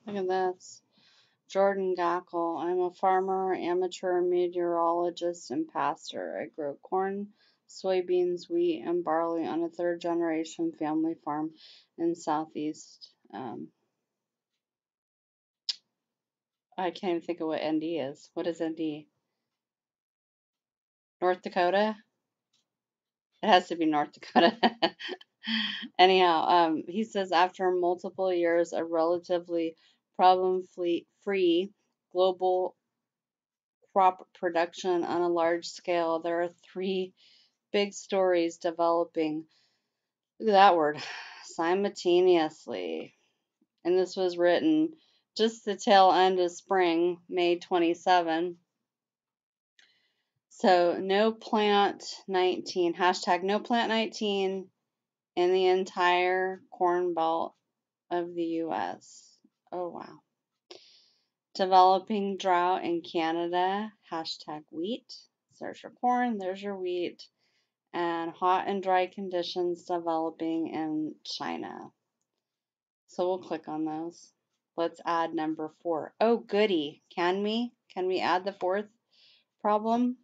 Look at this. Jordan Gackle. I'm a farmer, amateur meteorologist, and pastor. I grow corn, soybeans, wheat, and barley on a third generation family farm in southeast. I can't even think of what ND is. What is ND? North Dakota? It has to be North Dakota. Anyhow, he says after multiple years of relatively problem-free global crop production on a large scale, there are three big stories developing. Look at that word, simultaneously. And this was written just the tail end of spring, May 27. So no plant 19, hashtag no plant 19 in the entire corn belt of the US. Oh, wow. Developing drought in Canada, hashtag wheat. So there's your corn, there's your wheat. And hot and dry conditions developing in China. So we'll click on those. Let's add number 4. Oh, goody. Can we? Can we add the fourth problem?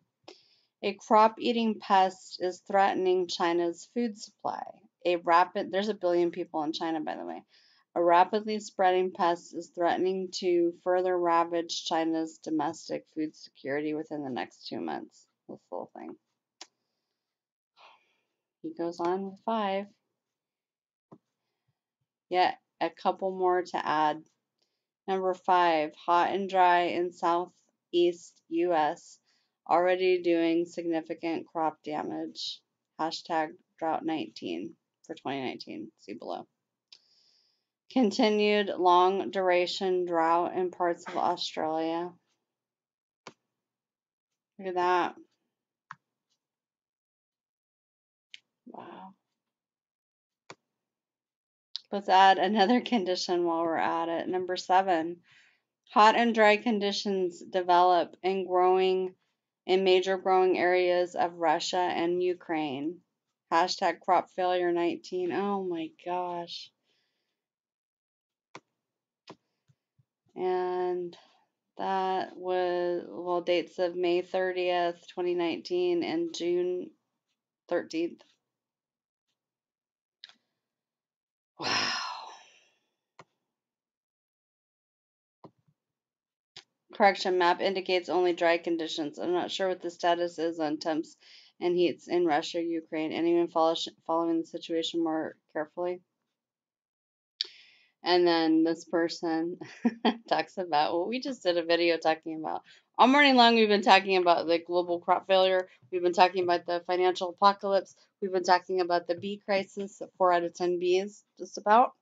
A crop-eating pest is threatening China's food supply. There's a billion people in China, by the way. A rapidly spreading pest is threatening to further ravage China's domestic food security within the next 2 months. This whole thing. He goes on with 5. Yet a couple more to add. Number 5, hot and dry in southeast US, already doing significant crop damage. Hashtag drought 19 for 2019. See below. Continued long duration drought in parts of Australia. Look at that. Wow. Let's add another condition while we're at it. Number 7, hot and dry conditions develop in major growing areas of Russia and Ukraine. Hashtag crop failure 19. Oh my gosh. And that was, well, dates of May 30th, 2019 and June 13th. Wow. Correction, map indicates only dry conditions. I'm not sure what the status is on temps and heats in Russia, Ukraine. Anyone following the situation more carefully? And then this person talks about what we just did a video talking about. All morning long, we've been talking about the global crop failure. We've been talking about the financial apocalypse. We've been talking about the bee crisis. 4 out of 10 bees, just about,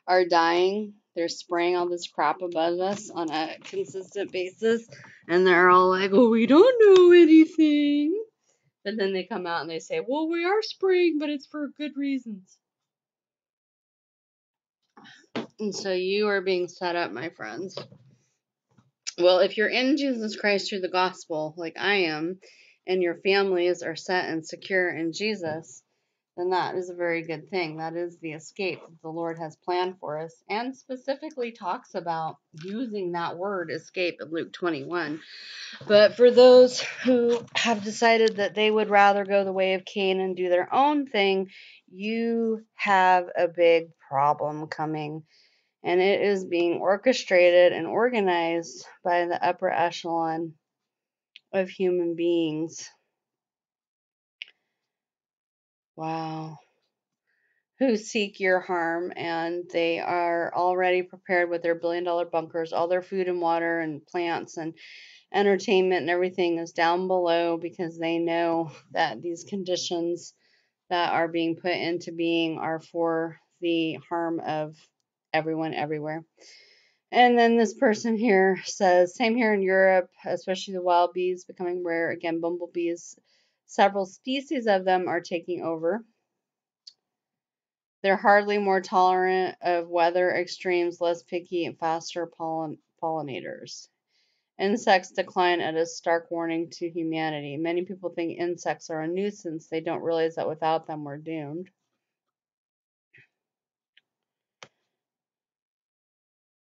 are dying. They're spraying all this crap above us on a consistent basis. And they're all like, oh, we don't know anything. But then they come out and they say, well, we are spraying, but it's for good reasons. And so you are being set up, my friends. Well, if you're in Jesus Christ through the gospel, like I am, and your families are set and secure in Jesus, then that is a very good thing. That is the escape that the Lord has planned for us, and specifically talks about using that word escape in Luke 21. But for those who have decided that they would rather go the way of Cain and do their own thing, you have a big problem coming. And it is being orchestrated and organized by the upper echelon of human beings. Wow. Who seek your harm, and they are already prepared with their billion-dollar bunkers. All their food and water and plants and entertainment and everything is down below because they know that these conditions that are being put into being are for the harm of everyone everywhere. And then this person here says, same here in Europe, especially the wild bees becoming rare. Again, bumblebees, several species of them are taking over. They're hardly more tolerant of weather extremes, less picky, and faster pollinators. Insects decline at a stark warning to humanity. Many people think insects are a nuisance. They don't realize that without them, we're doomed.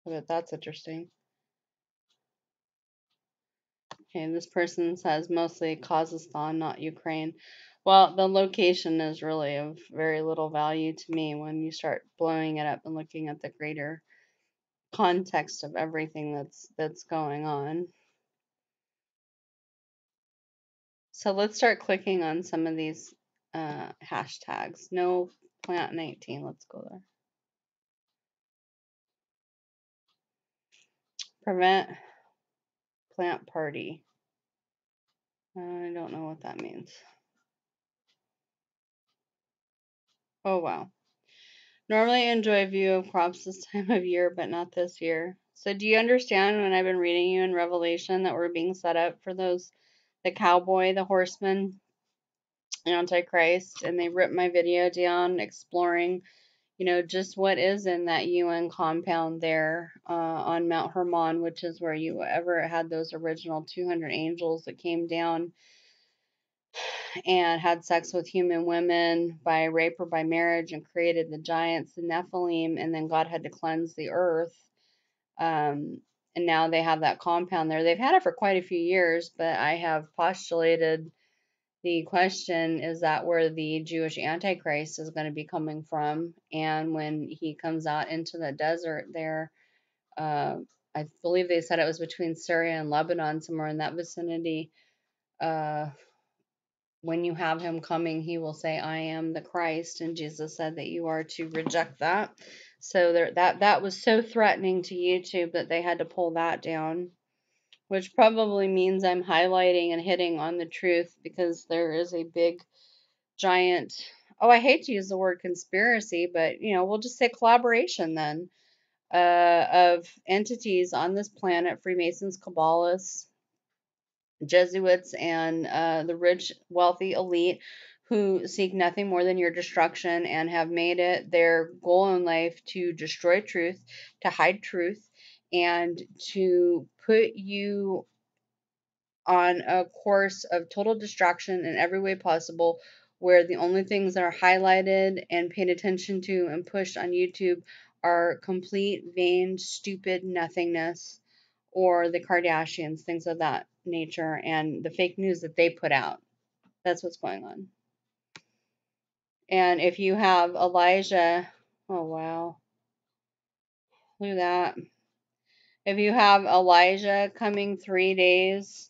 But that's interesting. Okay, this person says mostly Kazakhstan, not Ukraine. Well, the location is really of very little value to me when you start blowing it up and looking at the greater context of everything that's going on. So let's start clicking on some of these hashtags. No plant 19. Let's go there. Prevent plant party. I don't know what that means. Oh, wow. Normally enjoy view of crops this time of year, but not this year. So do you understand when I've been reading you in Revelation that we're being set up for those, the cowboy, the horseman, Antichrist, and they ripped my video down exploring, just what is in that UN compound there on Mount Hermon, which is where you ever had those original 200 angels that came down and had sex with human women by rape or by marriage and created the giants, the Nephilim, and then God had to cleanse the earth. And now they have that compound there. They've had it for quite a few years, but I have postulated the question, is that where the Jewish Antichrist is going to be coming from? And when he comes out into the desert there, I believe they said it was between Syria and Lebanon, somewhere in that vicinity. Uh, when you have him coming, he will say, I am the Christ. And Jesus said that you are to reject that. So that was so threatening to YouTube that they had to pull that down, which probably means I'm highlighting and hitting on the truth, because there is a big, giant, oh, I hate to use the word conspiracy, but, we'll just say collaboration then, of entities on this planet, Freemasons, Kabbalists, Jesuits, and the rich, wealthy elite who seek nothing more than your destruction and have made it their goal in life to destroy truth, to hide truth, and to put you on a course of total distraction in every way possible, where the only things that are highlighted and paid attention to and pushed on YouTube are complete, vain, stupid nothingness, or the Kardashians, things of that nature, and the fake news that they put out. That's what's going on. And if you have Elijah, oh wow, look at that. If you have Elijah coming 3 days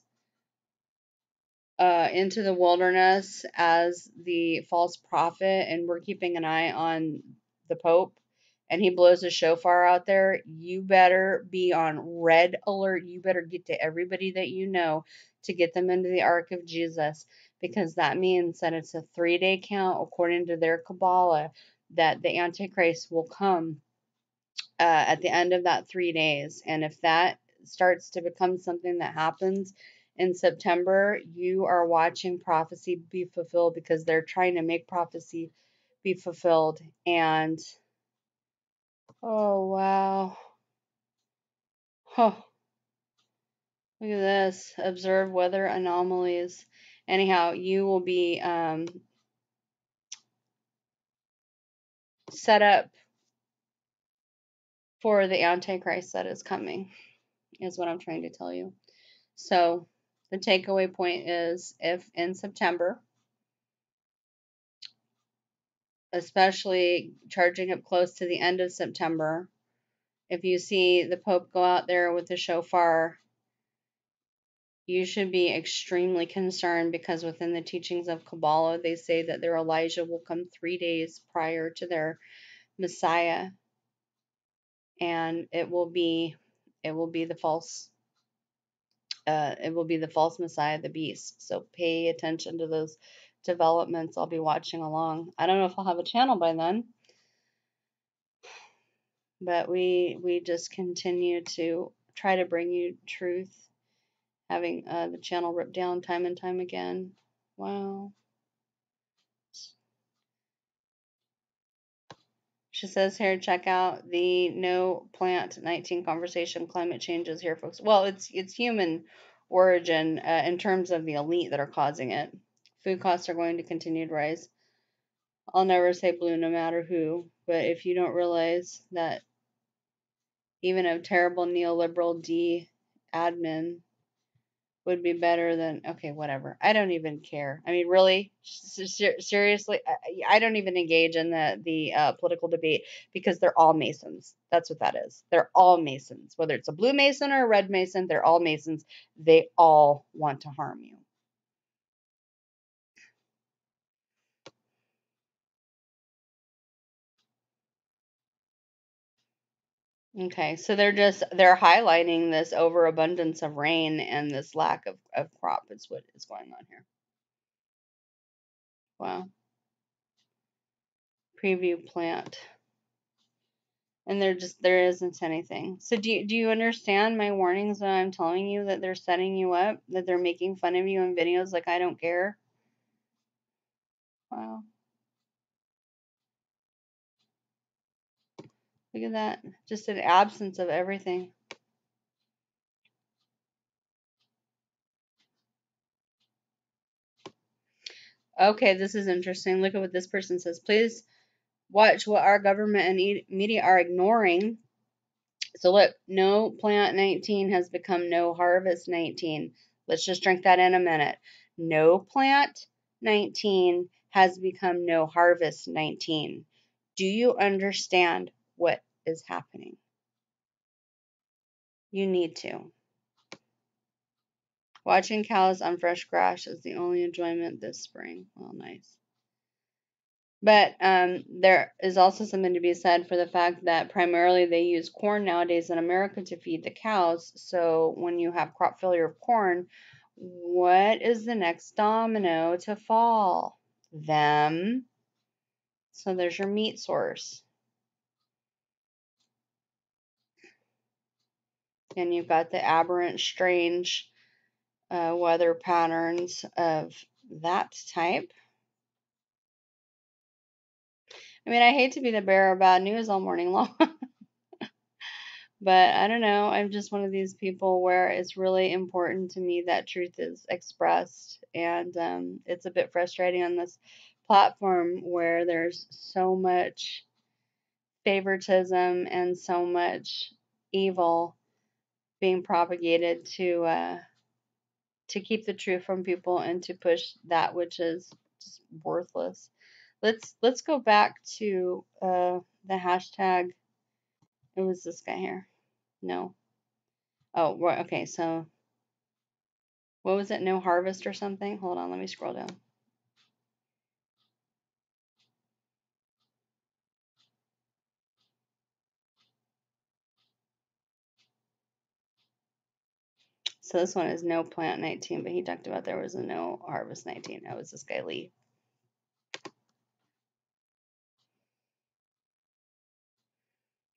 into the wilderness as the false prophet, and we're keeping an eye on the Pope, and he blows a shofar out there, you better be on red alert. You better get to everybody that you know to get them into the ark of Jesus, because that means that it's a 3-day count according to their Kabbalah, that the Antichrist will come at the end of that 3 days. And if that starts to become something that happens in September, you are watching prophecy be fulfilled, because they're trying to make prophecy be fulfilled. And oh wow. Oh, look at this. Observe weather anomalies. Anyhow, you will be set up for the Antichrist that is coming, is what I'm trying to tell you. So the takeaway point is, if in September, especially charging up close to the end of September, if you see the Pope go out there with the shofar, you should be extremely concerned, because within the teachings of Kabbalah, they say that their Elijah will come 3 days prior to their Messiah, and it will be the false Messiah, the beast. So pay attention to those developments. I'll be watching along. I don't know if I'll have a channel by then, but we just continue to try to bring you truth, having the channel ripped down time and time again. Wow. She says here, check out the No Plant 19 conversation. Climate change is here, folks. Well, it's human origin in terms of the elite that are causing it. Food costs are going to continue to rise. I'll never say blue no matter who, but if you don't realize that Even a terrible neoliberal admin would be better than, okay, whatever. I don't even care. I mean, really, seriously, I don't even engage in the political debate because they're all Masons. That's what that is. They're all Masons. Whether it's a blue Mason or a red Mason, they're all Masons. They all want to harm you. Okay, so they're highlighting this overabundance of rain and this lack of crop is what is going on here. Wow. Preview plant. And there isn't anything. So do you understand my warnings when I'm telling you that they're setting you up, that they're making fun of you in videos like I don't care? Wow. Look at that. Just an absence of everything. Okay, this is interesting. Look at what this person says. Please watch what our government and media are ignoring. So look, no plant 19 has become no harvest 19. Let's just drink that in a minute. No plant 19 has become no harvest 19. Do you understand what is happening? You need to. Watching cows on fresh grass is the only enjoyment this spring. Well, nice. But there is also something to be said for the fact that primarily they use corn nowadays in America to feed the cows. So when you have crop failure of corn, what is the next domino to fall? Them. So there's your meat source. And you've got the aberrant, strange weather patterns of that type. I mean, I hate to be the bearer of bad news all morning long. But I don't know. I'm just one of these people where it's really important to me that truth is expressed. And it's a bit frustrating on this platform where there's so much favoritism and so much evil being propagated to keep the truth from people and to push that which is just worthless. Let's go back to the hashtag. It was this guy here. No. Oh, okay. So what was it? No harvest or something? Hold on, let me scroll down. So this one is no plant 19, but he talked about there was a no harvest 19. That was this guy Lee.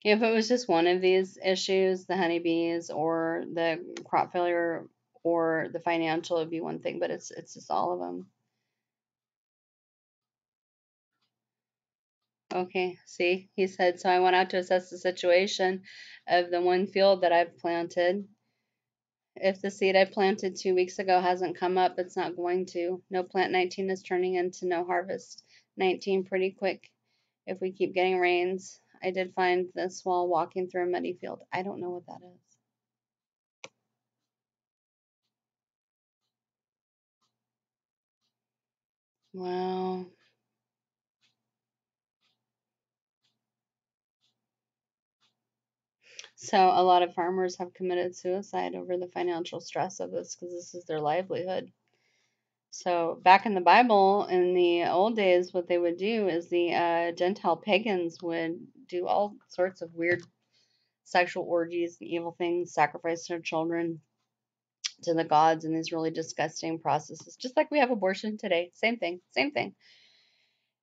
If it was just one of these issues, the honeybees or the crop failure or the financial, it'd be one thing, but it's just all of them. Okay, see, he said, so I went out to assess the situation of the one field that I've planted. If the seed I planted 2 weeks ago hasn't come up, it's not going to. No plant 19 is turning into no harvest 19 pretty quick if we keep getting rains. I did find this while walking through a muddy field. I don't know what that is. Wow. So a lot of farmers have committed suicide over the financial stress of this because this is their livelihood. So back in the Bible, in the old days, what they would do is the Gentile pagans would do all sorts of weird sexual orgies and evil things, sacrifice their children to the gods in these really disgusting processes, just like we have abortion today. Same thing, same thing.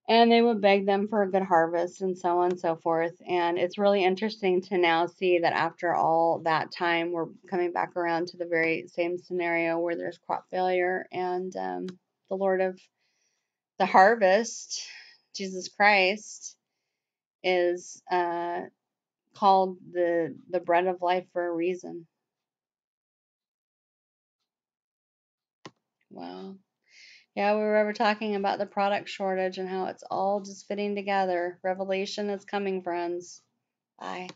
And they would beg them for a good harvest and so on and so forth. And it's really interesting to now see that after all that time, we're coming back around to the very same scenario where there's crop failure and the Lord of the harvest, Jesus Christ, is called the bread of life for a reason. Wow. Yeah, we were talking about the product shortage and how it's all just fitting together. Revelation is coming, friends. Bye.